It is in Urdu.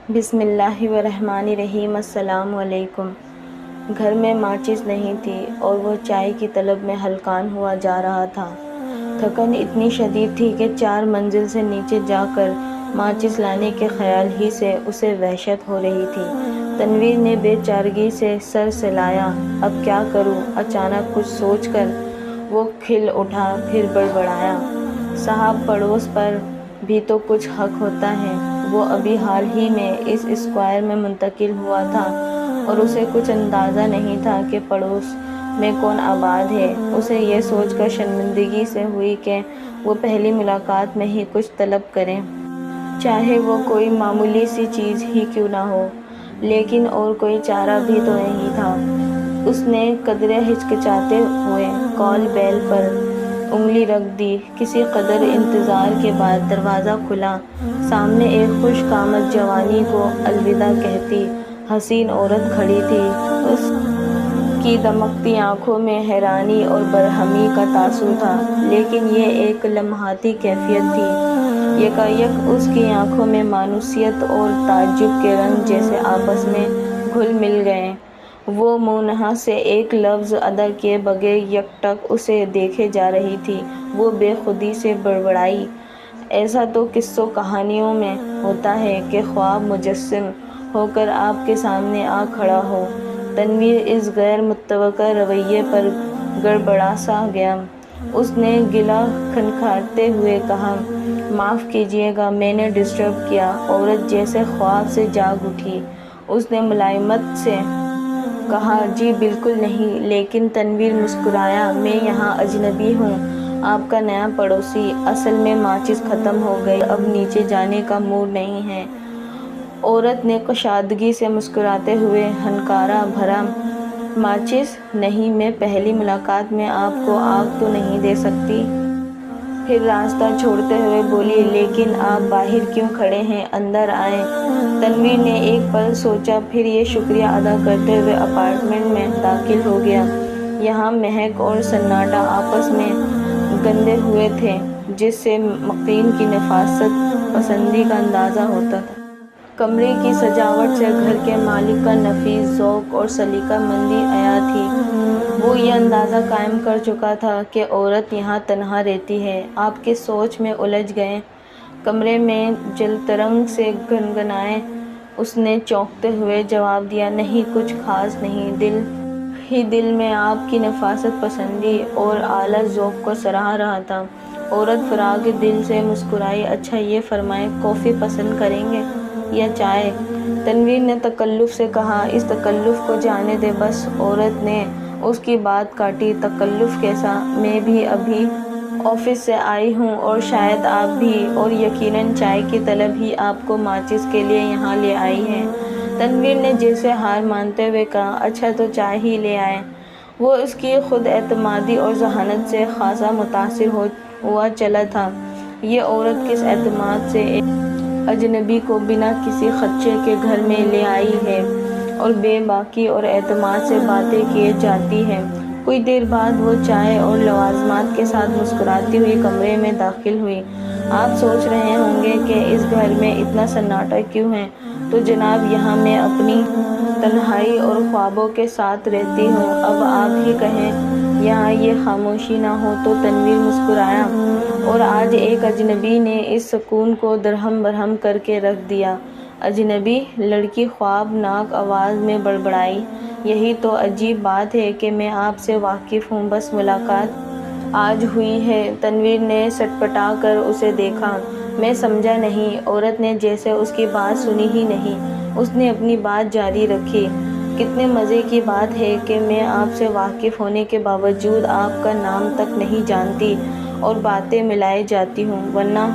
بسم اللہ الرحمن الرحیم۔ السلام علیکم۔ گھر میں ماچس نہیں تھی اور وہ چائے کی طلب میں ہلکان ہوا جا رہا تھا۔ تھکن اتنی شدید تھی کہ 4 منزل سے نیچے جا کر ماچس لانے کے خیال ہی سے اسے وحشت ہو رہی تھی۔ تنویر نے بے چارگی سے سر سہلایا۔ اب کیا کروں؟ اچانک کچھ سوچ کر وہ کھل اٹھا، پھر بڑبڑایا، صاحب پڑوس پر بھی تو کچھ حق ہوتا ہے۔ وہ ابھی حال ہی میں اس اسکوائر میں منتقل ہوا تھا اور اسے کچھ اندازہ نہیں تھا کہ پڑوس میں کون آباد ہے۔ اسے یہ سوچ کر شرمندگی سے ہوئی کہ وہ پہلی ملاقات میں ہی کچھ طلب کرے، چاہے وہ کوئی معمولی سی چیز ہی کیوں نہ ہو، لیکن اور کوئی چارہ بھی تو نہیں تھا۔ اس نے قدرے ہچکچاتے ہوئے کال بیل پر انگلی رکھ دی۔ کسی قدر انتظار کے بعد دروازہ کھلا۔ سامنے ایک خوش قامت جوانی کو الوداع کہتی حسین عورت کھڑی تھی۔ اس کی دمکتی آنکھوں میں حیرانی اور برہمی کا تاثر تھا، لیکن یہ ایک لمحاتی کیفیت تھی۔ یکایک اس کی آنکھوں میں مانوسیت اور تعجب کے رنگ جیسے آپس میں گھل مل گئے۔ وہ منہ نہا سے ایک لفظ ادا کیے بغیر یکٹک اسے دیکھے جا رہی تھی۔ وہ بے خودی سے بڑبڑائی، ایسا تو قصوں کہانیوں میں ہوتا ہے کہ خواب مجسم ہو کر آپ کے سامنے آ کھڑا ہو۔ تنویر اس غیر متوقع رویے پر گڑبڑا سا گیا۔ اس نے گلا کھنکھاتے ہوئے کہا، معاف کیجیے گا، میں نے ڈسٹرب کیا؟ عورت جیسے خواب سے جاگ اٹھی۔ اس نے ملائمت سے کہا، جی بالکل نہیں۔ لیکن تنویر مسکرایا، میں یہاں اجنبی ہوں، آپ کا نیا پڑوسی۔ اصل میں ماچس ختم ہو گئی، اب نیچے جانے کا موڈ نہیں ہے۔ عورت نے کشادگی سے مسکراتے ہوئے ہنکارا بھرا، ماچس نہیں، میں پہلی ملاقات میں آپ کو آگ تو نہیں دے سکتی۔ پھر راستہ چھوڑتے ہوئے بولی، لیکن آپ باہر کیوں کھڑے ہیں؟ اندر آئیں۔ تنویر نے ایک پل سوچا، پھر یہ شکریہ ادا کرتے ہوئے اپارٹمنٹ میں داخل ہو گیا۔ یہاں مہک اور سناٹا آپس میں گندھے ہوئے تھے، جس سے مقیم کی نفاست پسندی کا اندازہ ہوتا تھا۔ کمرے کی سجاوٹ سے گھر کے مالک کا نفیس ذوق اور سلیقہ مندی عیاں تھی۔ وہ یہ اندازہ قائم کر چکا تھا کہ عورت یہاں تنہا رہتی ہے۔ آپ کے سوچ میں الجھ گئے؟ کمرے میں جلترنگ سے گنگنائے۔ اس نے چونکتے ہوئے جواب دیا، نہیں، کچھ خاص نہیں، دل ہی دل میں آپ کی نفاست پسندی اور اعلیٰ ذوق کو سراہ رہا تھا۔ عورت فراغ دل سے مسکرائی، اچھا یہ فرمائیں، کافی پسند کریں گے یا چائے؟ تنویر نے تکلف سے کہا، اس تکلف کو جانے دیں بس۔ عورت نے اس کی بات کاٹی، تکلف کیسا؟ میں بھی ابھی آفس سے آئی ہوں اور شاید آپ بھی، اور یقیناً چائے کی طلب ہی آپ کو ماچس کے لیے یہاں لے آئی ہے۔ تنویر نے جیسے ہار مانتے ہوئے کہا، اچھا تو چائے ہی لے آئیں۔ وہ اس کی خود اعتمادی اور ذہانت سے خاصا متاثر ہوا چلا تھا۔ یہ عورت کس اعتماد سے ایک اجنبی کو بنا کسی خدشے کے گھر میں لے آئی ہے اور بے باکی اور اعتماد سے باتیں کیے جاتی ہے۔ کچھ دیر بعد وہ چائے اور لوازمات کے ساتھ مسکراتی ہوئی کمرے میں داخل ہوئی۔ آپ سوچ رہے ہوں گے کہ اس گھر میں اتنا سناٹا کیوں ہے؟ تو جناب، یہاں میں اپنی تنہائی اور خوابوں کے ساتھ رہتی ہوں۔ اب آپ ہی کہیں یہاں یہ خاموشی نہ ہو تو؟ تنویر مسکرایا، اور آج ایک اجنبی نے اس سکون کو درہم برہم کر کے رکھ دیا۔ اجنبی؟ لڑکی خواب ناک آواز میں بڑبڑائی، یہی تو عجیب بات ہے کہ میں آپ سے واقف ہوں، بس ملاقات آج ہوئی ہے۔ تنویر نے سٹپٹا کر اسے دیکھا، میں سمجھا نہیں۔ عورت نے جیسے اس کی بات سنی ہی نہیں۔ اس نے اپنی بات جاری رکھی، کتنے مزے کی بات ہے کہ میں آپ سے واقف ہونے کے باوجود آپ کا نام تک نہیں جانتی اور باتیں ملائے جاتی ہوں، ورنہ